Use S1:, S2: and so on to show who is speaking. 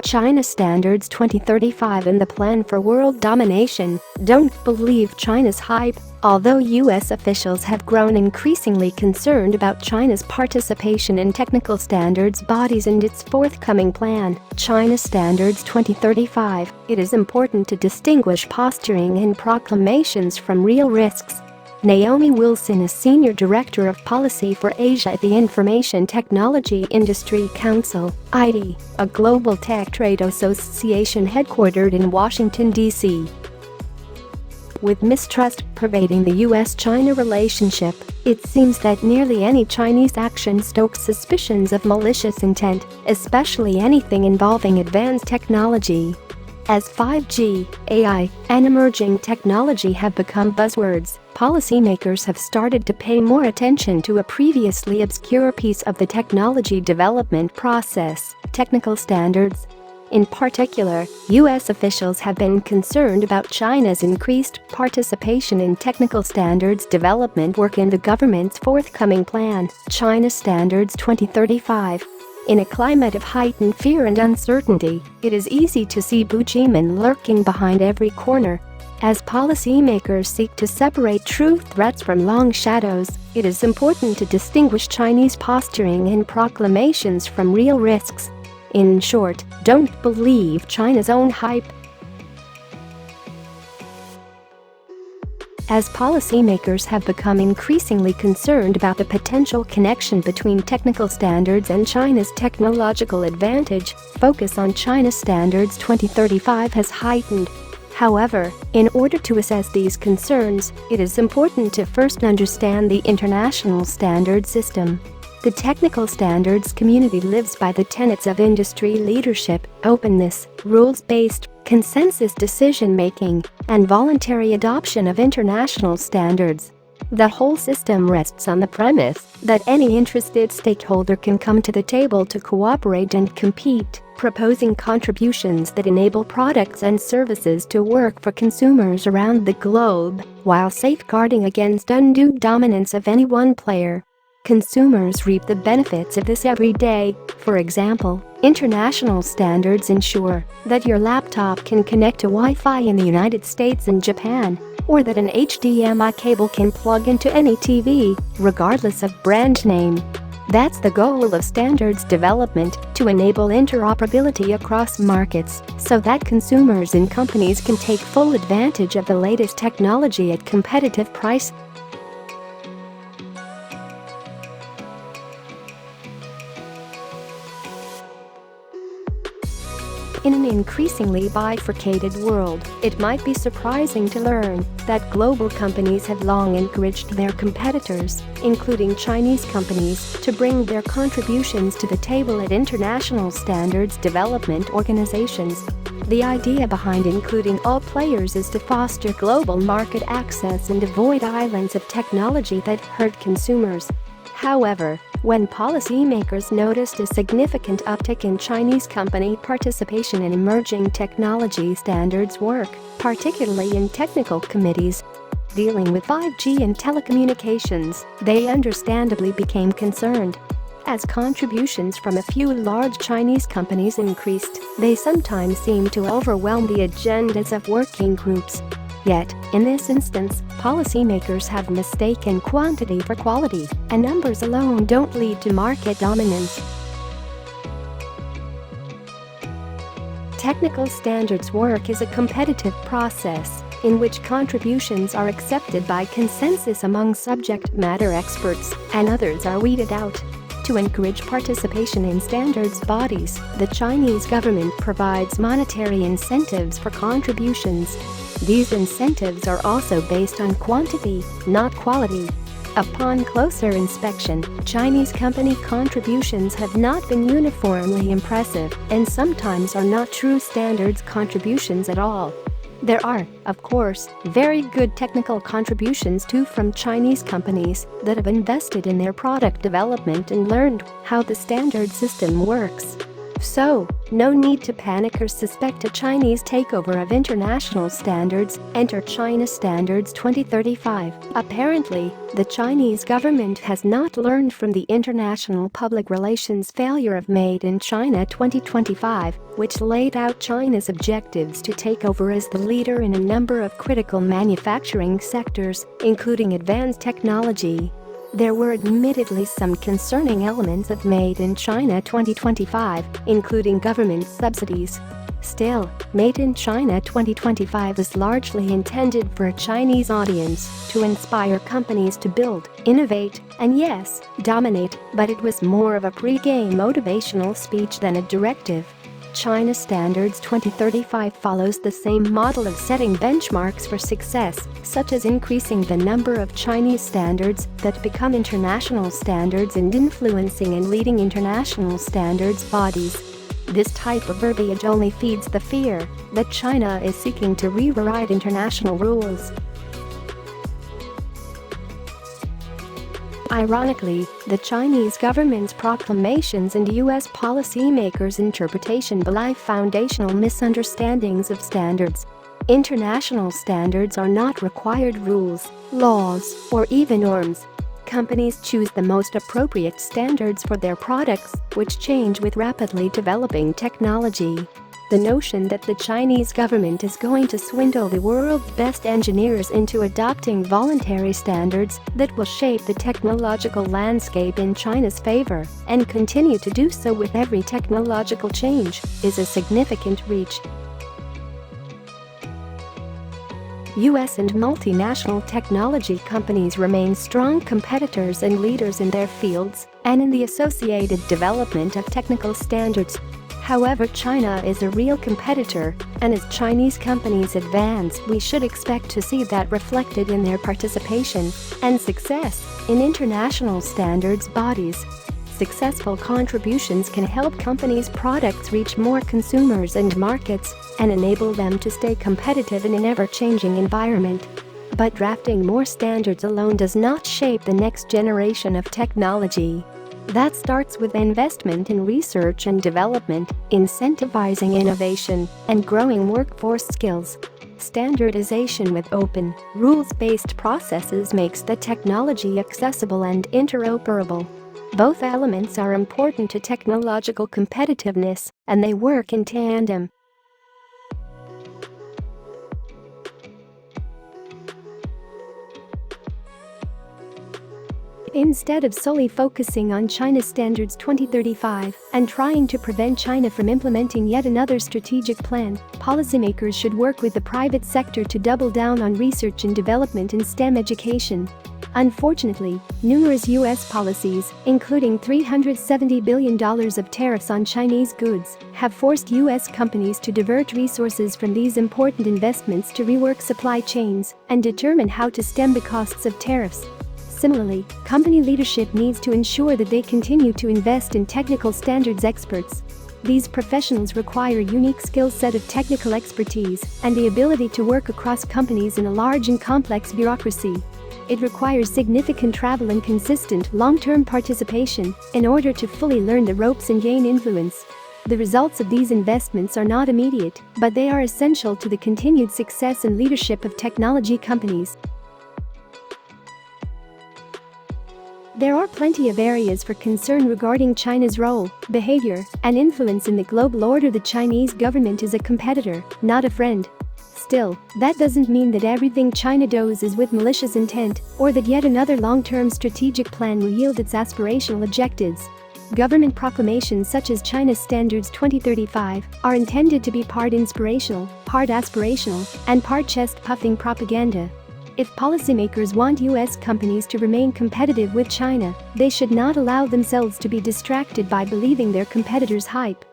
S1: China Standards 2035 and the Plan for World Domination. Don't believe China's hype. Although U.S. officials have grown increasingly concerned about China's participation in technical standards bodies and its forthcoming plan, China Standards 2035, it is important to distinguish posturing and proclamations from real risks. Naomi Wilson is Senior Director of Policy for Asia at the Information Technology Industry Council, (ID), a global tech trade association headquartered in Washington, D.C. With mistrust pervading the U.S. China relationship, it seems that nearly any Chinese action stokes suspicions of malicious intent, especially anything involving advanced technology. As 5G, AI, and emerging technology have become buzzwords, policymakers have started to pay more attention to a previously obscure piece of the technology development process: technical standards. In particular, U.S. officials have been concerned about China's increased participation in technical standards development work in the government's forthcoming plan, China Standards 2035. In a climate of heightened fear and uncertainty, it is easy to see boogeymen lurking behind every corner. As policymakers seek to separate true threats from long shadows, it is important to distinguish Chinese posturing and proclamations from real risks. In short, don't believe China's own hype. As policymakers have become increasingly concerned about the potential connection between technical standards and China's technological advantage, focus on China Standards 2035 has heightened. However, in order to assess these concerns, it is important to first understand the international standard system. The technical standards community lives by the tenets of industry leadership, openness, rules-based, consensus decision-making, and voluntary adoption of international standards. The whole system rests on the premise that any interested stakeholder can come to the table to cooperate and compete, proposing contributions that enable products and services to work for consumers around the globe, while safeguarding against undue dominance of any one player. Consumers reap the benefits of this every day. For example, international standards ensure that your laptop can connect to Wi-Fi in the United States and Japan, or that an HDMI cable can plug into any TV, regardless of brand name. That's the goal of standards development, to enable interoperability across markets, so that consumers and companies can take full advantage of the latest technology at competitive price. In an increasingly bifurcated world, it might be surprising to learn that global companies have long encouraged their competitors, including Chinese companies, to bring their contributions to the table at international standards development organizations. The idea behind including all players is to foster global market access and avoid islands of technology that hurt consumers. However, when policymakers noticed a significant uptick in Chinese company participation in emerging technology standards work, particularly in technical committees dealing with 5G and telecommunications, they understandably became concerned. As contributions from a few large Chinese companies increased, they sometimes seemed to overwhelm the agendas of working groups. Yet, in this instance, policymakers have mistaken quantity for quality, and numbers alone don't lead to market dominance. Technical standards work is a competitive process in which contributions are accepted by consensus among subject matter experts, and others are weeded out. To encourage participation in standards bodies, the Chinese government provides monetary incentives for contributions. These incentives are also based on quantity, not quality. Upon closer inspection, Chinese company contributions have not been uniformly impressive and sometimes are not true standards contributions at all. There are, of course, very good technical contributions too from Chinese companies that have invested in their product development and learned how the standard system works. So, No need to panic or suspect a Chinese takeover of international standards, enter China Standards 2035. Apparently, the Chinese government has not learned from the international public relations failure of Made in China 2025, which laid out China's objectives to take over as the leader in a number of critical manufacturing sectors, including advanced technology. There were admittedly some concerning elements of Made in China 2025, including government subsidies. Still, Made in China 2025 is largely intended for a Chinese audience to inspire companies to build, innovate, and yes, dominate, but it was more of a pre-game motivational speech than a directive. China Standards 2035 follows the same model of setting benchmarks for success, such as increasing the number of Chinese standards that become international standards and influencing and leading international standards bodies. This type of verbiage only feeds the fear that China is seeking to rewrite international rules. Ironically, the Chinese government's proclamations and U.S. policymakers' interpretation belie foundational misunderstandings of standards. International standards are not required rules, laws, or even norms. Companies choose the most appropriate standards for their products, which change with rapidly developing technology. The notion that the Chinese government is going to swindle the world's best engineers into adopting voluntary standards that will shape the technological landscape in China's favor and continue to do so with every technological change is a significant reach. U.S. and multinational technology companies remain strong competitors and leaders in their fields and in the associated development of technical standards. However, China is a real competitor, and as Chinese companies advance, we should expect to see that reflected in their participation and success in international standards bodies. Successful contributions can help companies' products reach more consumers and markets and enable them to stay competitive in an ever-changing environment. But drafting more standards alone does not shape the next generation of technology. That starts with investment in research and development, incentivizing innovation, and growing workforce skills. Standardization with open, rules-based processes makes the technology accessible and interoperable. Both elements are important to technological competitiveness, and they work in tandem. Instead of solely focusing on China Standards 2035 and trying to prevent China from implementing yet another strategic plan, policymakers should work with the private sector to double down on research and development in STEM education. Unfortunately, numerous U.S. policies, including $370 billion of tariffs on Chinese goods, have forced U.S. companies to divert resources from these important investments to rework supply chains and determine how to stem the costs of tariffs. Similarly, company leadership needs to ensure that they continue to invest in technical standards experts. These professionals require a unique skill set of technical expertise and the ability to work across companies in a large and complex bureaucracy. It requires significant travel and consistent long-term participation in order to fully learn the ropes and gain influence. The results of these investments are not immediate, but they are essential to the continued success and leadership of technology companies. There are plenty of areas for concern regarding China's role, behavior, and influence in the global order. The Chinese government is a competitor, not a friend. Still, that doesn't mean that everything China does is with malicious intent, or that yet another long-term strategic plan will yield its aspirational objectives. Government proclamations such as China Standards 2035 are intended to be part inspirational, part aspirational, and part chest-puffing propaganda. If policymakers want U.S. companies to remain competitive with China, they should not allow themselves to be distracted by believing their competitors' hype.